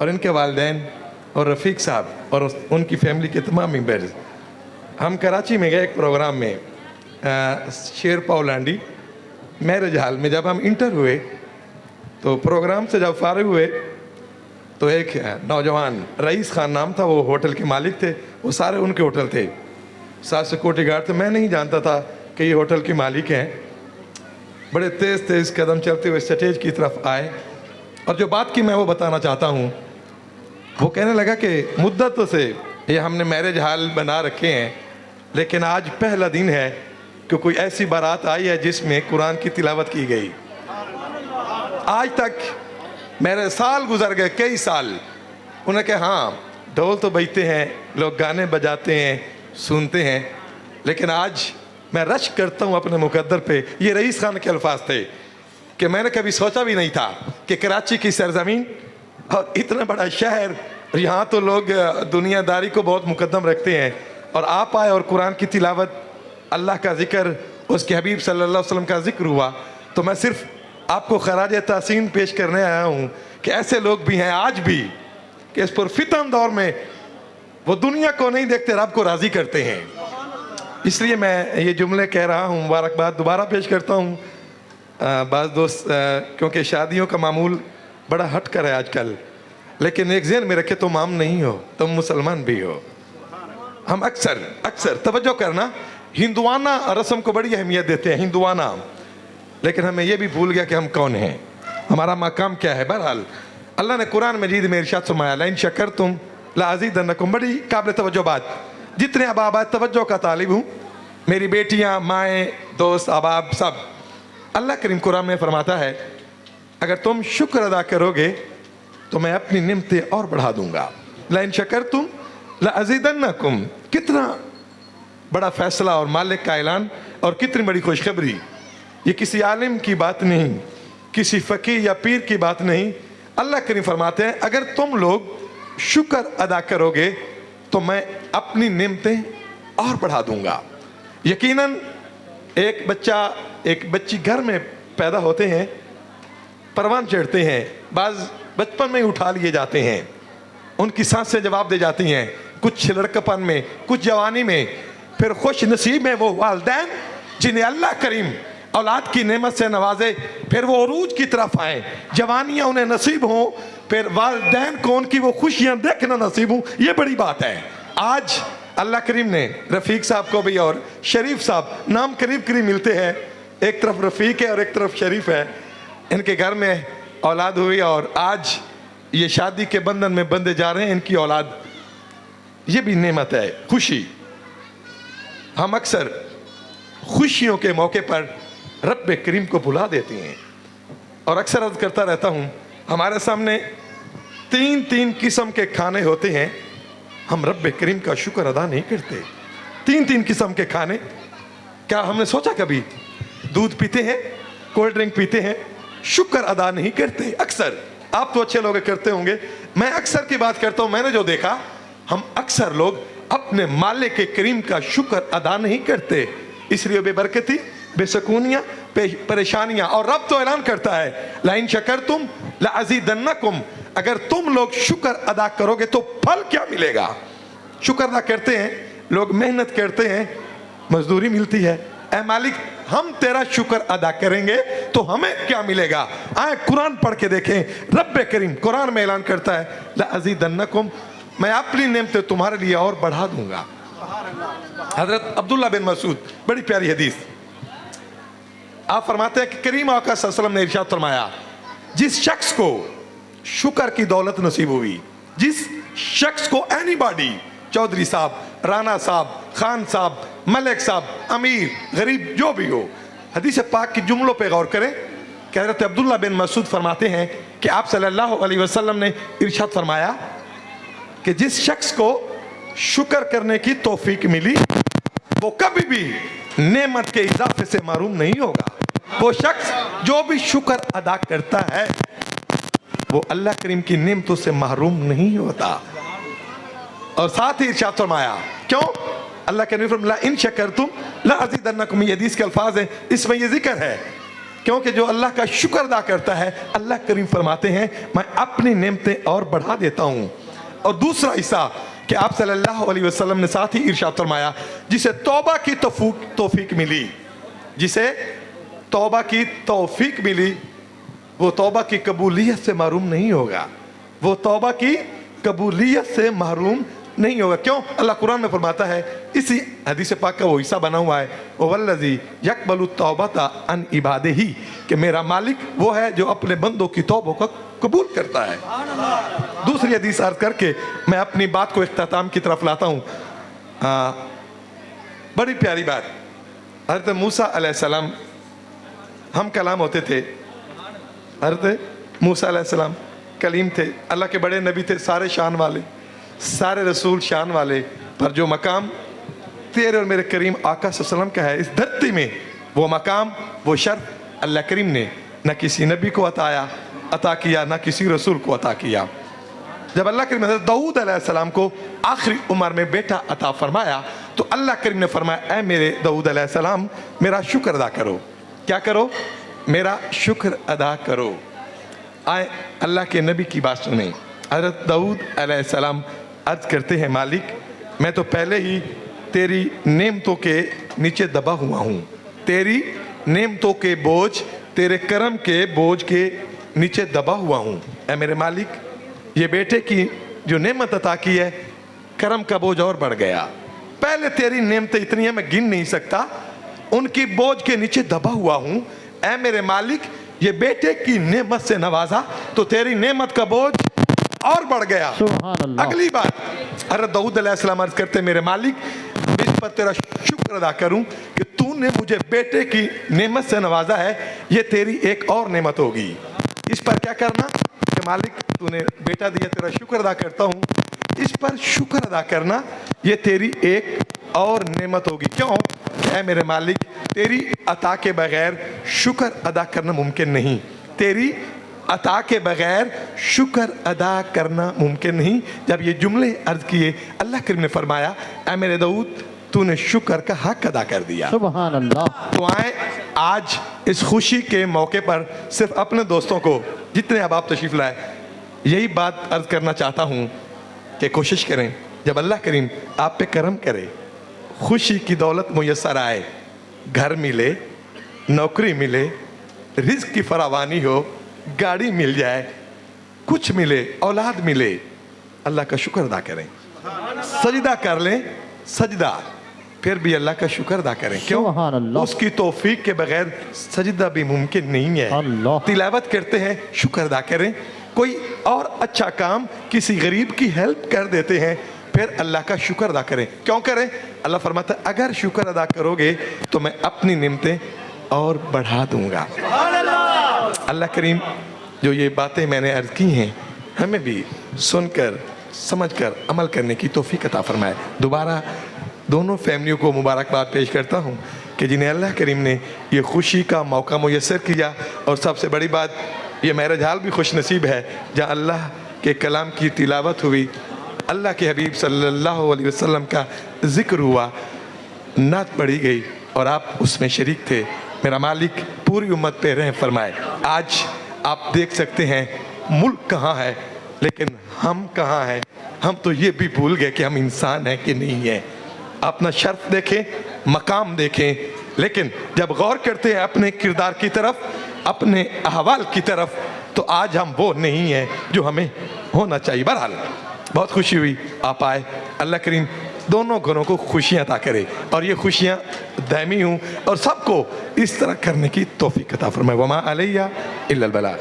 और इनके वालिदैन और रफ़ीक साहब और उनकी फैमिली के तमाम मेंबर्स। हम कराची में गए एक प्रोग्राम में, शेर पाउलांडी मैरिज हॉल में। जब हम इंटर हुए तो प्रोग्राम से जब फारिग हुए तो एक नौजवान, रईस खान नाम था, वो होटल के मालिक थे, वो सारे उनके होटल थे, 7 सिक्योरिटी गार्ड थे। मैं नहीं जानता था कि ये होटल के मालिक हैं। बड़े तेज़ तेज़ कदम चलते हुए स्टेज की तरफ आए और जो बात की मैं वो बताना चाहता हूँ। वो कहने लगा कि मुद्दत से ये हमने मैरिज हॉल बना रखे हैं, लेकिन आज पहला दिन है कि कोई ऐसी बारात आई है जिसमें कुरान की तिलावत की गई। आज तक मेरे साल गुजर गए, कई साल। उन्होंने कहा हाँ, ढोल तो बजते हैं, लोग गाने बजाते हैं, सुनते हैं, लेकिन आज मैं रश करता हूँ अपने मुकद्दर पे। ये रईस खान के अल्फाज थे कि मैंने कभी सोचा भी नहीं था कि कराची की सरजमीन और इतना बड़ा शहर, यहाँ तो लोग दुनियादारी को बहुत मुकद्दम रखते हैं, और आप आए और कुरान की तिलावत, अल्लाह का जिक्र, उसके हबीब सल्लल्लाहु अलैहि वसल्लम का जिक्र हुआ। तो मैं सिर्फ आपको खराज तहसीन पेश करने आया हूँ कि ऐसे लोग भी हैं आज भी कि इस पुरफितन दौर में वो दुनिया को नहीं देखते, रब को राज़ी करते हैं। इसलिए मैं ये जुमले कह रहा हूँ, मुबारकबाद दोबारा पेश करता हूँ। बाज़ दोस्त, क्योंकि शादियों का मामूल बड़ा हट कर है आजकल, लेकिन एक ज़हन में रखे, तुम आम नहीं हो, तुम मुसलमान भी हो। हम अक्सर तवज्जो करना, हिंदुआना रस्म को बड़ी अहमियत देते हैं, हिंदुआना, लेकिन हमें यह भी भूल गया कि हम कौन हैं, हमारा मकाम क्या है। बहरहाल अल्लाह ने कुरान मजीद में इरशाद फरमाया, लइन शकरतुम लाज़ीदन्नकुम। बड़ी काबिल तवज्जो बात। जितने अहबाब तवज्जो का तालिब हूँ, मेरी बेटियाँ, माएँ, दोस्त, अहबाब सब, अल्लाह करीम कुरान में फरमाता है अगर तुम शुक्र अदा करोगे तो मैं अपनी निमतें और बढ़ा दूंगा। लइन शकरतुम लाज़ीदन्नकुम। कितना बड़ा फैसला और मालिक का ऐलान, और कितनी बड़ी खुशखबरी। ये किसी आलिम की बात नहीं, किसी फ़कीह या पीर की बात नहीं। अल्लाह करीम फरमाते हैं अगर तुम लोग शुक्र अदा करोगे तो मैं अपनी नेमतें और बढ़ा दूंगा। यकीनन एक बच्चा, एक बच्ची घर में पैदा होते हैं, परवान चढ़ते हैं, बाज़ बचपन में ही उठा लिए जाते हैं, उनकी सांसें जवाब दे जाती हैं, कुछ लड़कपन में, कुछ जवानी में, फिर खुश नसीब में वो वालिदैन जिन्हें अल्लाह करीम औलाद की नेमत से नवाजे, फिर वो उरूज की तरफ आए, जवानियाँ उन्हें नसीब हों, फिर वालिदैन को उनकी वो खुशियाँ देखना नसीब हों। ये बड़ी बात है। आज अल्लाह करीम ने रफ़ीक साहब को भी, और शरीफ साहब, नाम करीब करीब मिलते हैं, एक तरफ रफ़ीक है और एक तरफ शरीफ है, इनके घर में औलाद हुई और आज ये शादी के बंधन में बंधे जा रहे हैं इनकी औलाद। ये भी नेमत है, खुशी। हम अक्सर खुशियों के मौके पर रब करीम को भुला देते हैं, और अक्सर अर्ज करता रहता हूँ, हमारे सामने 3 किस्म के खाने होते हैं, हम रब करीम का शुक्र अदा नहीं करते। 3 किस्म के खाने, क्या हमने सोचा कभी? दूध पीते हैं, कोल्ड ड्रिंक पीते हैं, शुक्र अदा नहीं करते। अक्सर, आप तो अच्छे लोग करते होंगे, मैं अक्सर की बात करता हूँ, मैंने जो देखा, हम अक्सर लोग अपने मालिक करीम का शुक्र अदा नहीं करते, इसलिए बेबरकती, बेसकूनियाँ, परेशानियाँ। और रब तो ऐलान करता है लाइन शकरतुम लाज़ीदन्नकुम, अगर तुम लोग शुक्र अदा करोगे तो फल क्या मिलेगा। शुक्र अदा करते हैं लोग, मेहनत करते हैं, मजदूरी मिलती है। ऐ मालिक, हम तेरा शुक्र अदा करेंगे तो हमें क्या मिलेगा। आए कुरान पढ़ के देखें, रब करीम कुरान में ऐलान करता है लाज़ीदन्नकुम, मैं अपनी नेमतें तुम्हारे लिए और बढ़ा दूंगा। हजरत अब्दुल्ला बिन मसूद, बड़ी प्यारी हदीस, आप फरमाते हैं कि करीम आका सल्लल्लाहु अलैहि वसल्लम ने इरशाद फरमाया, जिस शख्स को शुक्र की दौलत नसीब हुई, जिस शख्स को एनीबॉडी, चौधरी साहब, राना साहब, खान साहब, मलिक साहब, अमीर, गरीब, जो भी हो, हदीस पाक की जुमलों पे गौर करें कि हज़रत अब्दुल्ला बिन मसूद फरमाते हैं कि आप सल्लल्लाहु अलैहि वसल्लम ने इरशाद फरमाया कि जिस शख्स को शुक्र करने की तौफीक मिली वो कभी भी नेमत के इजाफे से महरूम नहीं होगा। वो शख्स जो भी शुक्र अदा करता है वो अल्लाह करीम की नेमतों से महरूम नहीं होता। और साथ ही इरशाद फरमाया, क्यों? अल्लाह के नबी फरमाया इन शकरतुम लाज़ीदन्नकुम, ये हदीस के अल्फाज हैं, इसमें ये जिक्र है क्योंकि जो अल्लाह का शुक्र अदा करता है, अल्लाह करीम फरमाते हैं मैं अपनी नेमतें और बढ़ा देता हूँ। और दूसरा हिस्सा कि आप सल्लल्लाहु अलैहि वसल्लम ने साथ ही इरशाद फरमाया, जिसे तौबा की तौफीक मिली, जिसे तौबा की तौफीक मिली, वो तौबा की कबूलियत से महरूम नहीं होगा, वो तौबा की कबूलियत से महरूम नहीं होगा। क्यों? अल्लाह कुरान में फरमाता है, इसी हदीस पाक का वो हिस्सा बना हुआ है, वल्लज़ी यक़बलु तौबता अन इबादिही, कि मेरा मालिक वो है जो अपने बंदों की तौबों को कबूल करता है। दूसरी हदीस अर्ज करके मैं अपनी बात को इख्तिताम की तरफ लाता हूँ। बड़ी प्यारी बात, हज़रत मूसा अलैहिस्सलाम हम कलाम होते थे, हज़रत मूसा अलैहिस्सलाम कलीम थे, अल्लाह के बड़े नबी थे, सारे शान वाले, सारे रसूल शान वाले, पर जो मकाम तेरे और मेरे करीम आका सल्लल्लाहु अलैहि वसल्लम का है इस धरती में, वो मकाम, वो शर्फ अल्लाह करीम ने न किसी नबी को अता किया, न किसी रसूल को अता किया। जब अल्लाह करीम ने दाऊद अलैहिस्सलाम को आखिरी उम्र में बेटा अता फरमाया, तो अल्लाह करीम ने फरमाया, ऐ मेरे दाऊद अलैहिस्सलाम मेरा शुक्र अदा करो। क्या करो? मेरा शुक्र अदा करो। आए अल्लाह के नबी की बात सुने। हज़रत दाऊद अलैहिस्सलाम अर्ज करते हैं, मालिक मैं तो पहले ही तेरी नेमतों के नीचे दबा हुआ हूँ, तेरी नेमतों के बोझ, तेरे करम के बोझ के नीचे दबा हुआ हूँ। ऐ मेरे मालिक, ये बेटे की जो नेमत अता की है, करम का बोझ और बढ़ गया। पहले तेरी नेमतें इतनी है मैं गिन नहीं सकता, उनकी बोझ के नीचे दबा हुआ हूँ। ऐ मेरे मालिक, ये बेटे की नेमत से नवाजा तो तेरी नेमत का बोझ और बढ़ गया। अगली बात हज़रत दाऊद अलैहिस्सलाम अर्ज करते, मेरे मालिक इस पर तेरा शुक्र अदा करूं कि तूने मुझे बेटे की नेमत से नवाजा है, ये तेरी एक और नेमत होगी। इस पर क्या करना कि मालिक तूने बेटा दिया, तेरा शुक्र अदा करता हूँ, इस पर शुक्र अदा करना, ये तेरी एक और नेमत होगी। क्यों? ऐ मेरे मालिक, तेरी अता के बगैर शुक्र अदा करना मुमकिन नहीं, तेरी अता के बगैर शुक्र अदा करना मुमकिन नहीं। जब ये जुमले अर्ज किए, अल्लाह करीम ने फरमाया, ऐ मेरे दाऊद तूने शुक्र का हक अदा कर दिया। सुभान अल्लाह। तो आए आज इस खुशी के मौके पर सिर्फ अपने दोस्तों को, जितने अब आप तशरीफ़ लाए, यही बात अर्ज करना चाहता हूँ कि कोशिश करें, जब अल्लाह करीम आप पे करम करे, खुशी की दौलत मुयस्सर आए, घर मिले, नौकरी मिले, रिज़्क़ की फरावानी हो, गाड़ी मिल जाए, कुछ मिले, औलाद मिले, अल्लाह का शुक्र अदा करें। सजदा कर लें, सजदा, फिर भी अल्लाह का शुक्र अदा करें। क्यों? उसकी तौफीक के बगैर सजदा भी मुमकिन नहीं है। तिलावत करते हैं, शुक्र अदा करें। कोई और अच्छा काम, किसी गरीब की हेल्प कर देते हैं, फिर अल्लाह का शुक्र अदा करें। क्यों करें? अल्लाह फरमाता है, अगर शुक्र अदा करोगे तो मैं अपनी नेमतें और बढ़ा दूंगा। अल्लाह करीम जो ये बातें मैंने अर्ज की हैं, हमें भी सुनकर समझकर अमल करने की तौफीक अता फरमाए। दोबारा दोनों फैमिलियों को मुबारकबाद पेश करता हूँ कि जिन्हें अल्लाह करीम ने ये खुशी का मौका मुयस्सर किया। और सबसे बड़ी बात, ये मैरिज हाल भी खुश नसीब है जहाँ अल्लाह के कलाम की तिलावत हुई, अल्लाह के हबीब सल्लल्लाहु अलैहि वसल्लम का ज़िक्र हुआ, नात पढ़ी गई और आप उसमें शरीक थे। मेरा मालिक पूरी उम्मत पे रहम फरमाए। आज आप देख सकते हैं मुल्क कहाँ है, लेकिन हम कहाँ हैं? हम तो ये भी भूल गए कि हम इंसान हैं कि नहीं है। अपना शर्फ देखें, मकाम देखें, लेकिन जब गौर करते हैं अपने किरदार की तरफ, अपने अहवाल की तरफ, तो आज हम वो नहीं हैं जो हमें होना चाहिए। बहरहाल बहुत खुशी हुई आप आए। अल्लाह करीम दोनों घरों को खुशियाँ अता करे और ये खुशियाँ दायमी हूँ और सबको इस तरह करने की तौफीक अता फरमाए। वमा अलैया इल्लल बलाग।